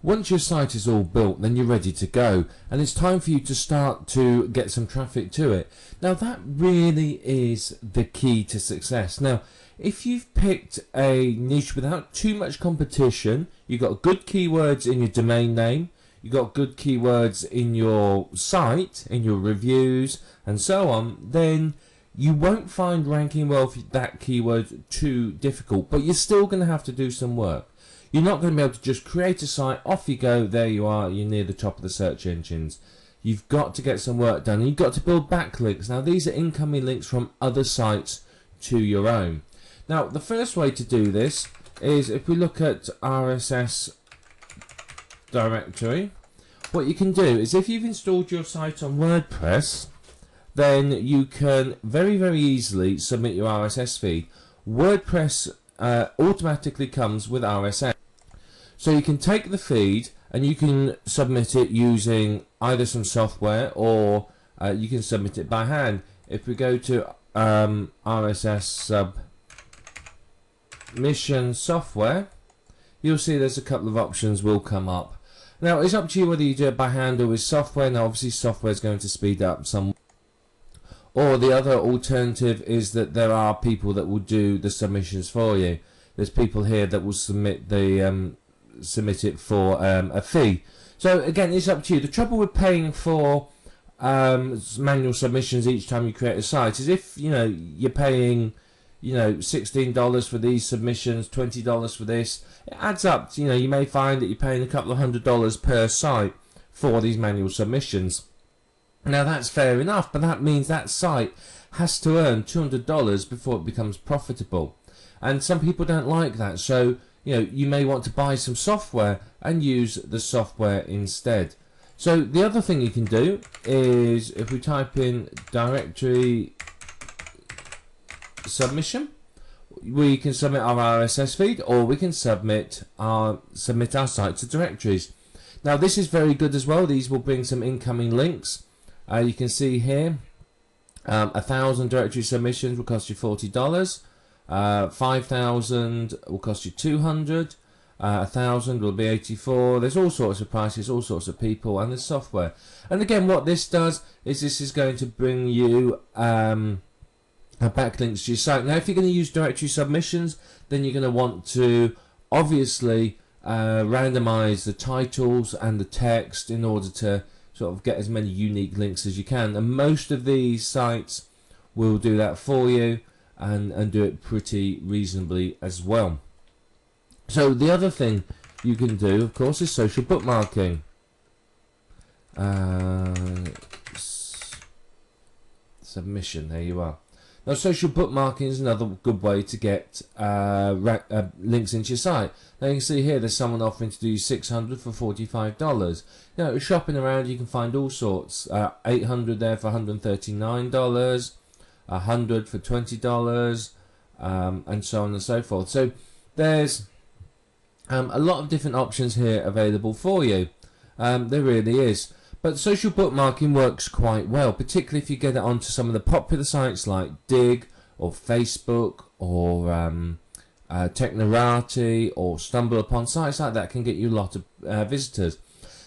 Once your site is all built, then you're ready to go, and it's time for you to start to get some traffic to it. Now that really is the key to success. Now if you've picked a niche without too much competition, you've got good keywords in your domain name, you've got good keywords in your site, in your reviews and so on, then you won't find ranking well for that keyword too difficult, but you're still going to have to do some work. You're not going to be able to just create a site, off you go, there you are, you're near the top of the search engines. You've got to get some work done. You've got to build backlinks. Now these are incoming links from other sites to your own. Now the first way to do this is if we look at RSS directory, what you can do is if you've installed your site on WordPress, then you can very easily submit your RSS feed. WordPress automatically comes with RSS. So you can take the feed and you can submit it using either some software or you can submit it by hand. If we go to RSS submission software, you'll see there's a couple of options will come up. Now it's up to you whether you do it by hand or with software. Now obviously software is going to speed up some. Or the other alternative is that there are people that will do the submissions for you. There's people here that will submit the submit it for a fee. So again, it's up to you. The trouble with paying for manual submissions each time you create a site is if you're paying $16 for these submissions, $20 for this, it adds up. You may find that you're paying a couple of $100 per site for these manual submissions. Now that's fair enough, but that means that site has to earn $200 before it becomes profitable, and some people don't like that. So you may want to buy some software and use the software instead. So the other thing you can do is if we type in directory submission, we can submit our RSS feed, or we can submit our site to directories. Now this is very good as well. These will bring some incoming links. You can see here 1,000 directory submissions will cost you $40, 5,000 will cost you $200, 1,000 will be $84. There's all sorts of prices, all sorts of people, and there's software. And again, what this does is this is going to bring you backlinks to your site. Now if you're going to use directory submissions, then you're going to want to obviously randomize the titles and the text in order to sort of get as many unique links as you can, and most of these sites will do that for you and do it pretty reasonably as well. So the other thing you can do, of course, is social bookmarking. Submission, there you are. Now social bookmarking is another good way to get links into your site. Now you can see here there's someone offering to do 600 for $45. Shopping around you can find all sorts. 800 there for $139, 100 for $20, and so on and so forth. So there's a lot of different options here available for you. There really is. But social bookmarking works quite well, particularly if you get it onto some of the popular sites like Digg or Facebook or Technorati or StumbleUpon. Sites like that can get you a lot of visitors.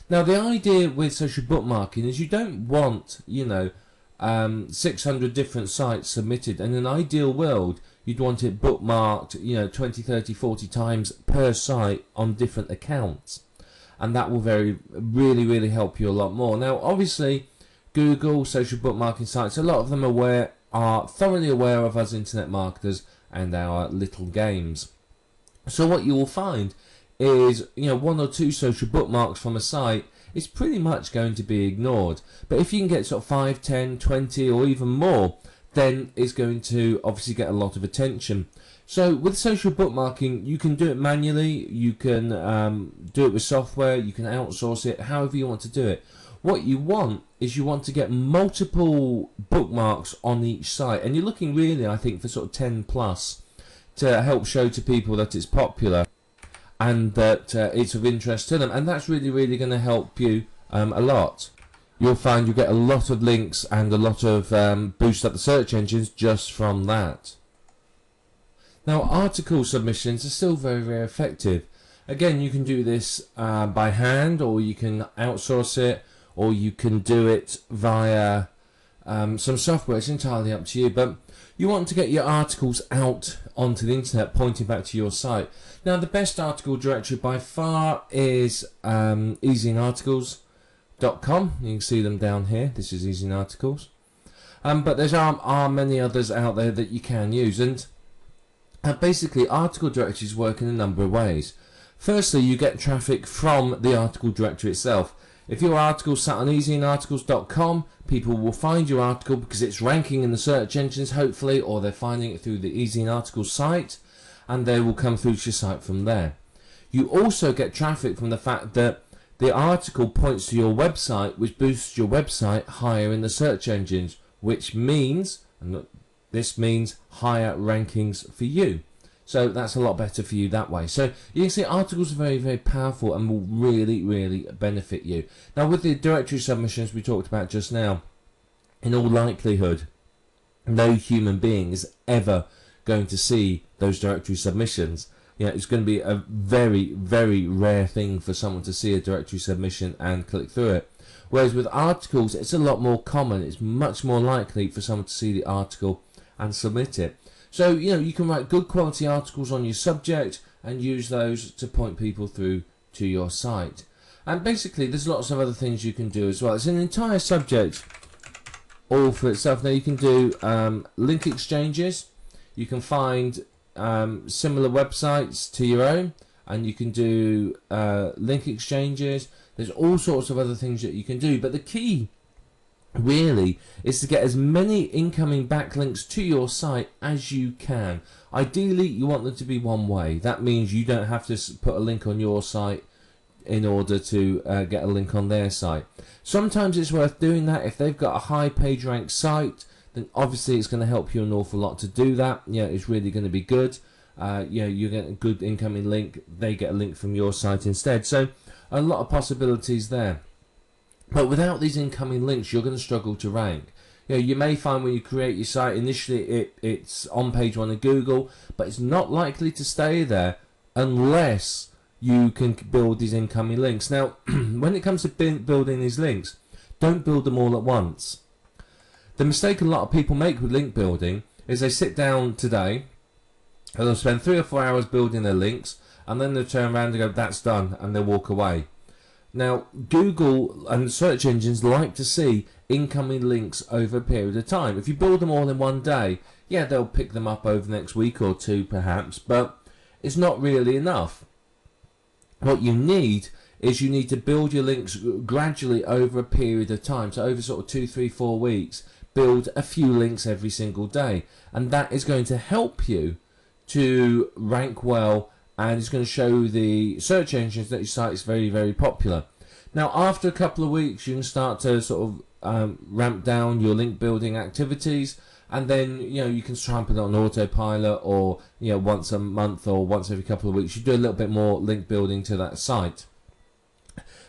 Now the idea with social bookmarking is you don't want 600 different sites submitted. In an ideal world you'd want it bookmarked 20, 30, 40 times per site on different accounts, and that will really help you a lot more. Now obviously Google social bookmarking sites, a lot of them are thoroughly aware of us internet marketers and our little games. So what you will find is one or two social bookmarks from a site is pretty much going to be ignored. But if you can get sort of 5, 10, 20 or even more, then it's going to obviously get a lot of attention. So with social bookmarking, you can do it manually, you can do it with software, you can outsource it, however you want to do it. What you want is you want to get multiple bookmarks on each site, and you're looking really, I think, for sort of 10 plus to help show to people that it's popular and that it's of interest to them, and that's really going to help you a lot. You'll find you get a lot of links and a lot of boost up the search engines just from that. Now article submissions are still very effective, Again, you can do this by hand, or you can outsource it, or you can do it via some software. It's entirely up to you, but you want to get your articles out onto the internet, pointing back to your site. Now, the best article directory by far is EasyInArticles.com. You can see them down here. This is Easy in Articles. But there are many others out there that you can use, and basically article directories work in a number of ways. Firstly, you get traffic from the article directory itself. If your article sat on EasyInArticles.com, people will find your article because it's ranking in the search engines, hopefully, or they're finding it through the Easy in Articles site, and they will come through to your site from there. You also get traffic from the fact that the article points to your website, which boosts your website higher in the search engines, which means, and this means, higher rankings for you. So that's a lot better for you that way. So you can see articles are very, very powerful and will really, really benefit you. Now, with the directory submissions we talked about just now, in all likelihood, no human being is ever going to see those directory submissions. You know, it's going to be a very, very rare thing for someone to see a directory submission and click through it. Whereas with articles, it's a lot more common. It's much more likely for someone to see the article and submit it. So, you know, you can write good quality articles on your subject and use those to point people through to your site. And basically, there's lots of other things you can do as well. It's an entire subject all for itself. Now, you can do link exchanges. You can find similar websites to your own, and you can do link exchanges. There's all sorts of other things that you can do, but the key really is to get as many incoming backlinks to your site as you can. Ideally, you want them to be one way. That means you don't have to put a link on your site in order to get a link on their site. Sometimes it's worth doing that. If they've got a high page rank site, then obviously it's going to help you an awful lot to do that. You know, it's really going to be good. You know, you get a good incoming link, they get a link from your site instead. So a lot of possibilities there. But without these incoming links, you're going to struggle to rank. You know, you may find when you create your site, initially it's on page 1 of Google, but it's not likely to stay there unless you can build these incoming links. Now, when it comes to building these links, don't build them all at once. The mistake a lot of people make with link building is they sit down today and they'll spend 3 or 4 hours building their links, and then they'll turn around and go, that's done, and they'll walk away. Now, Google and search engines like to see incoming links over a period of time. If you build them all in one day, yeah, they'll pick them up over the next week or two perhaps, but it's not really enough. What you need is you need to build your links gradually over a period of time. So over sort of 2, 3, 4 weeks, build a few links every single day. And that is going to help you to rank well, and it's going to show the search engines that your site is very, very popular. Now, after a couple of weeks, you can start to sort of ramp down your link building activities, and then, you know, you can try and put it on autopilot, or, you know, once a month or once every couple of weeks, you do a little bit more link building to that site.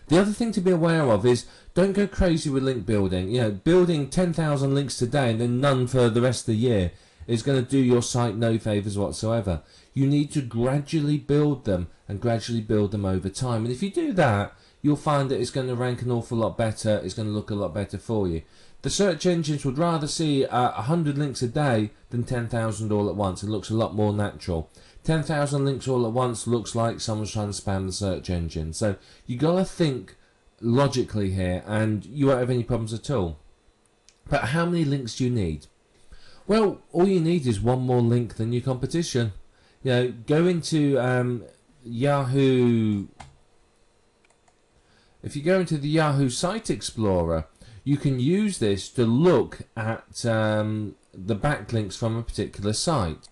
The other thing to be aware of is don't go crazy with link building. You know, building 10,000 links today and then none for the rest of the year is going to do your site no favours whatsoever. You need to gradually build them and gradually build them over time. And if you do that, you'll find that it's going to rank an awful lot better. It's going to look a lot better for you. The search engines would rather see 100 links a day than 10,000 all at once. It looks a lot more natural. 10,000 links all at once looks like someone's trying to spam the search engine. So you got to think logically here, and you won't have any problems at all. But how many links do you need? Well, all you need is one more link than your competition. You know, go into Yahoo. If you go into the Yahoo Site Explorer, you can use this to look at the backlinks from a particular site.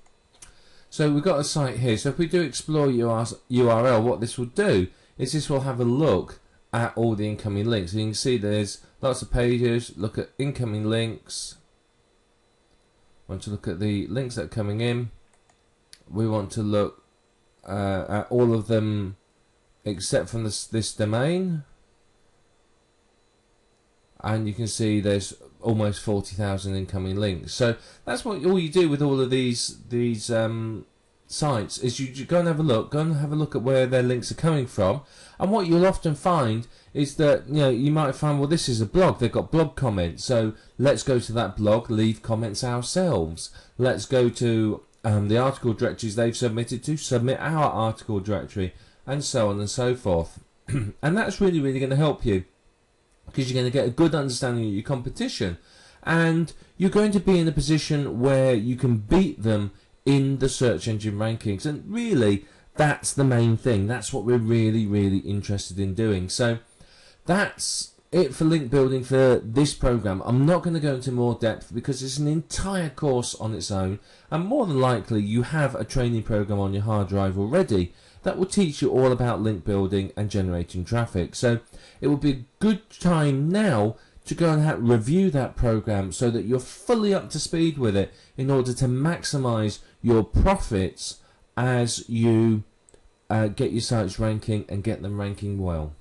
So we've got a site here. So if we do explore URL, what this will do is this will have a look at all the incoming links. And you can see there's lots of pages. Look at incoming links. Want to look at the links that are coming in. We want to look at all of them except from this domain. And you can see there's almost 40,000 incoming links. So that's what all you do with all of these sites is you go and have a look, at where their links are coming from, and what you'll often find is that you might find, well, this is a blog, they've got blog comments, so let's go to that blog, leave comments ourselves. Let's go to the article directories they've submitted to, submit our article directory, and so on and so forth. And that's really, really going to help you, because you're going to get a good understanding of your competition, and you're going to be in a position where you can beat them in the search engine rankings. And really, that's the main thing. That's what we're really, really interested in doing. So that's it for link building for this program. I'm not going to go into more depth because it's an entire course on its own, and more than likely you have a training program on your hard drive already that will teach you all about link building and generating traffic. So it will be a good time now to go and review that program so that you're fully up to speed with it in order to maximize your profits as you get your sites ranking and get them ranking well.